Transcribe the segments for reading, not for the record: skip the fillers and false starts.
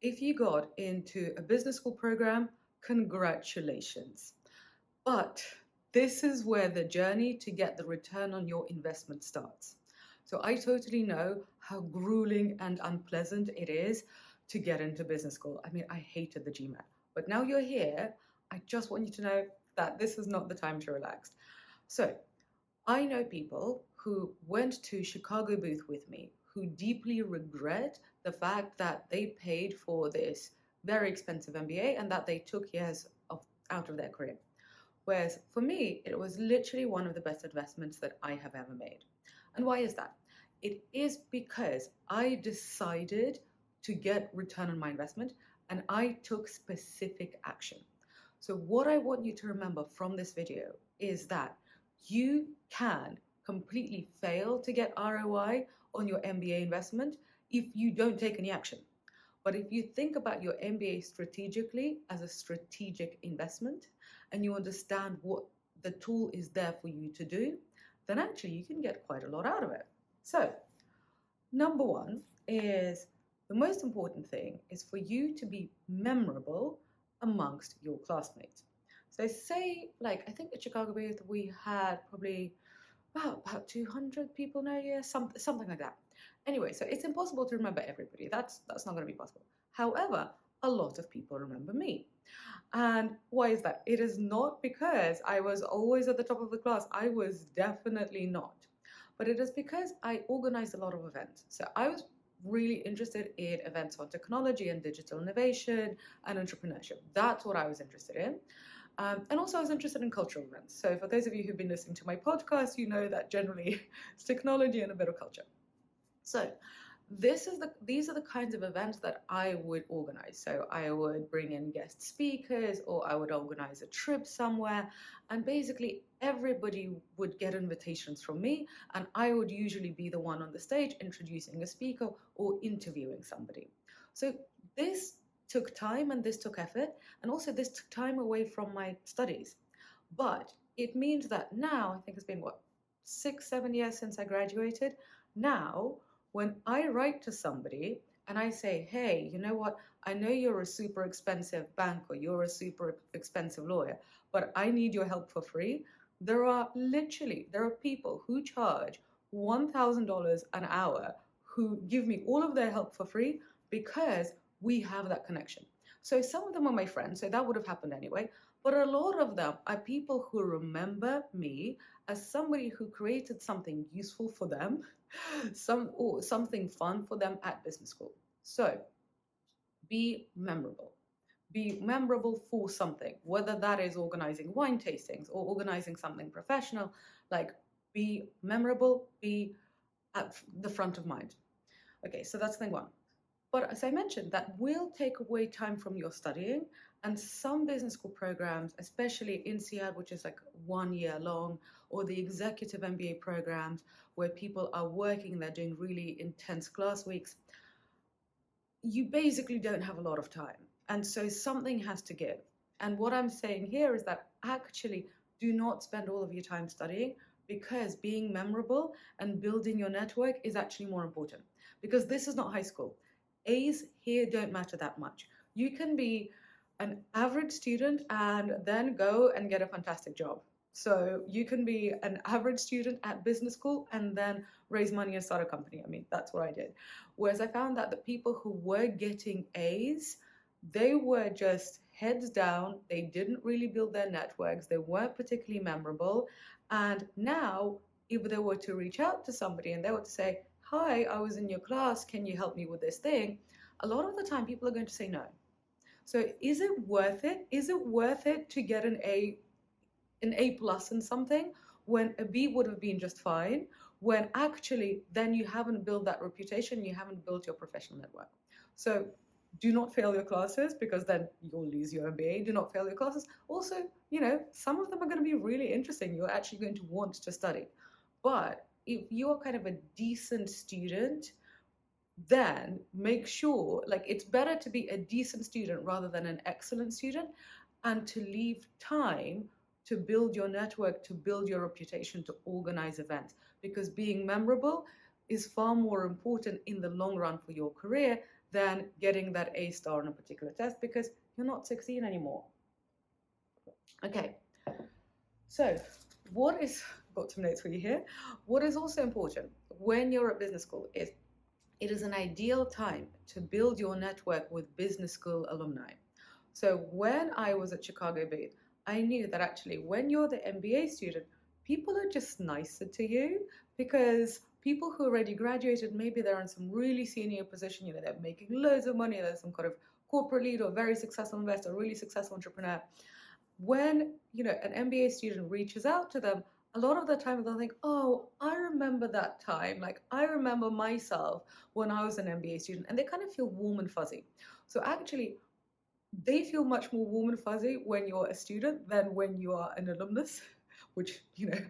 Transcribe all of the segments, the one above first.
If you got into a business school program, congratulations. But this is where the journey to get the return on your investment starts. So I totally know how grueling and unpleasant it is to get into business school. I mean, I hated the GMAT, but now you're here. I just want you to know that this is not the time to relax. So I know people who went to Chicago booth with me who deeply regret the fact that they paid for this very expensive MBA and that they took years out of their career. Whereas for me, it was literally one of the best investments that I have ever made. And why is that? It is because I decided to get return on my investment and I took specific action. So, what I want you to remember from this video is that you can completely fail to get ROI on your MBA investment if you don't take any action. But if you think about your MBA strategically as a strategic investment and you understand what the tool is there for you to do, then actually you can get quite a lot out of it. So, number one is the most important thing is for you to be memorable amongst your classmates. So, say, like, I think at Chicago booth we had probably about 200 people now, yeah, something like that. Anyway, so it's impossible to remember everybody. That's not going to be possible. However, a lot of people remember me. And why is that? It is not because I was always at the top of the class. I was definitely not. But it is because I organized a lot of events. So I was really interested in events on technology and digital innovation and entrepreneurship. That's what I was interested in. And also, I was interested in cultural events. So, for those of you who've been listening to my podcast, you know that generally it's technology and a bit of culture. So, these are the kinds of events that I would organize. So, I would bring in guest speakers, or I would organize a trip somewhere, and basically everybody would get invitations from me, and I would usually be the one on the stage introducing a speaker or interviewing somebody. So, this took time and this took effort, and also this took time away from my studies. But it means that now, I think it's been what, 6, 7 years since I graduated. Now, when I write to somebody and I say, hey, you know what? I know you're a super expensive banker, you're a super expensive lawyer, but I need your help for free. There are people who charge $1,000 an hour who give me all of their help for free because we have that connection. So some of them are my friends, so that would have happened anyway. But a lot of them are people who remember me as somebody who created something useful for them, something fun for them at business school. So be memorable. Be memorable for something, whether that is organizing wine tastings or organizing something professional. Like, be memorable, be at the front of mind. Okay, so that's thing one. But as I mentioned, that will take away time from your studying. And some business school programs, especially INSEAD, which is like 1 year long, or the executive MBA programs where people are working, they're doing really intense class weeks, you basically don't have a lot of time. And so something has to give. And what I'm saying here is that actually do not spend all of your time studying, because being memorable and building your network is actually more important. Because this is not high school. A's here don't matter that much. You can be an average student and then go and get a fantastic job. So you can be an average student at business school and then raise money and start a company. I mean, that's what I did. Whereas I found that the people who were getting A's, they were just heads down. They didn't really build their networks. They weren't particularly memorable. And now, if they were to reach out to somebody and they were to say, hi, I was in your class, can you help me with this thing? A lot of the time, people are going to say no. So is it worth it? Is it worth it to get an A plus in something when a B would have been just fine, when actually then you haven't built that reputation, you haven't built your professional network. So do not fail your classes, because then you'll lose your MBA. Do not fail your classes. Also, some of them are going to be really interesting. You're actually going to want to study. But if you're kind of a decent student, then make sure, like, it's better to be a decent student rather than an excellent student, and to leave time to build your network, to build your reputation, to organize events, because being memorable is far more important in the long run for your career than getting that A star on a particular test because you're not 16 anymore. Okay, so what is, got some notes for you here. What is also important when you're at business school is it is an ideal time to build your network with business school alumni. So when I was at Chicago Booth, I knew that actually when you're the MBA student, people are just nicer to you because people who already graduated, maybe they're in some really senior position, they're making loads of money, they're some kind of corporate leader, very successful investor, really successful entrepreneur. When, an MBA student reaches out to them, a lot of the time they'll think, oh, I remember that time. Like, I remember myself when I was an MBA student, and they kind of feel warm and fuzzy. So actually, they feel much more warm and fuzzy when you're a student than when you are an alumnus, which,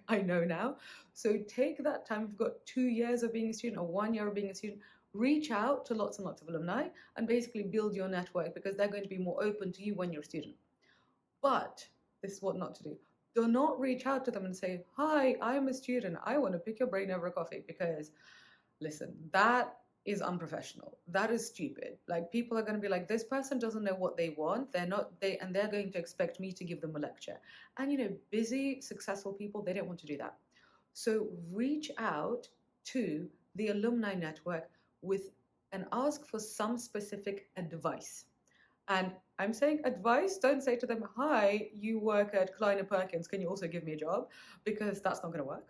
I know now. So take that time. If you've got 2 years of being a student or 1 year of being a student, reach out to lots and lots of alumni and basically build your network because they're going to be more open to you when you're a student. But this is what not to do. Do not reach out to them and say, hi, I'm a student. I want to pick your brain over a coffee because, listen, that is unprofessional. That is stupid. Like, people are going to be like, this person doesn't know what they want. They're going to expect me to give them a lecture. And, busy, successful people, they don't want to do that. So reach out to the alumni network and ask for some specific advice. And I'm saying advice, don't say to them, hi, you work at Kleiner Perkins, can you also give me a job? Because that's not going to work.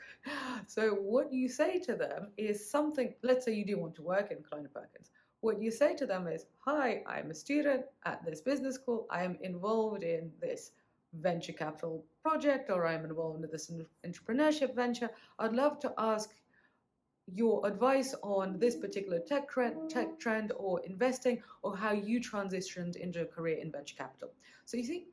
So what you say to them is something, let's say you do want to work in Kleiner Perkins. What you say to them is, hi, I'm a student at this business school. I am involved in this venture capital project, or I'm involved in this entrepreneurship venture. I'd love to ask your advice on this particular tech trend or investing, or how you transitioned into a career in venture capital. So you see,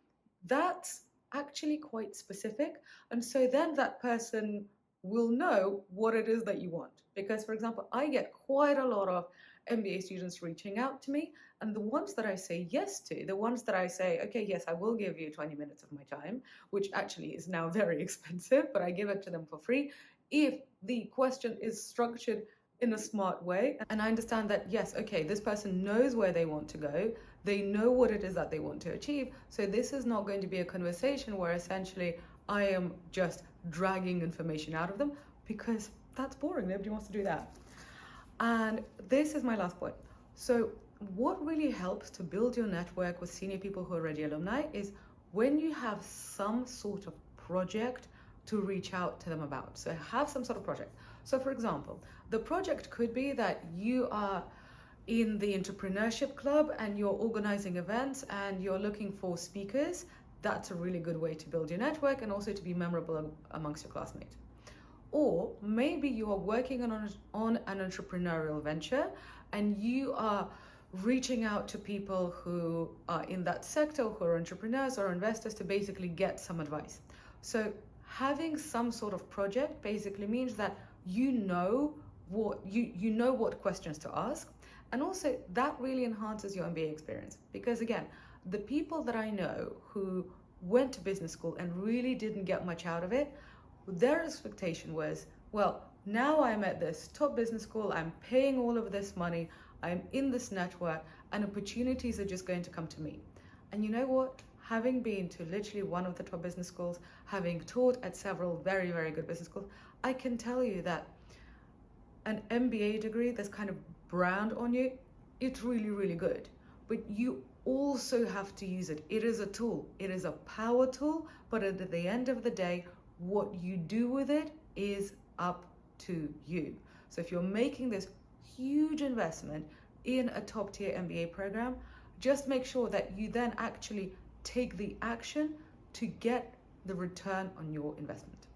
that's actually quite specific. And so then that person will know what it is that you want. Because, for example, I get quite a lot of MBA students reaching out to me, and the ones that I say yes to, the ones that I say, okay, yes, I will give you 20 minutes of my time, which actually is now very expensive, but I give it to them for free, if the question is structured in a smart way. And I understand that, yes, okay, this person knows where they want to go, they know what it is that they want to achieve. So this is not going to be a conversation where essentially I am just dragging information out of them, because that's boring. Nobody wants to do that. And this is my last point. So what really helps to build your network with senior people who are already alumni is when you have some sort of project to reach out to them about. So have some sort of project. So for example, the project could be that you are in the entrepreneurship club and you're organizing events and you're looking for speakers. That's a really good way to build your network and also to be memorable amongst your classmates. Or maybe you are working on an entrepreneurial venture and you are reaching out to people who are in that sector, who are entrepreneurs or investors, to basically get some advice. So having some sort of project basically means that you know what questions to ask, and also that really enhances your MBA experience. Because again, the people that I know who went to business school and really didn't get much out of it, their expectation was, well, now I'm at this top business school, I'm paying all of this money, I'm in this network, and opportunities are just going to come to me. And you know what? Having been to literally one of the top business schools, having taught at several very, very good business schools, I can tell you that an MBA degree that's kind of brand on you, it's really, really good. But you also have to use it. It is a tool. It is a power tool, but at the end of the day, what you do with it is up to you. So if you're making this huge investment in a top tier MBA program, just make sure that you then actually take the action to get the return on your investment.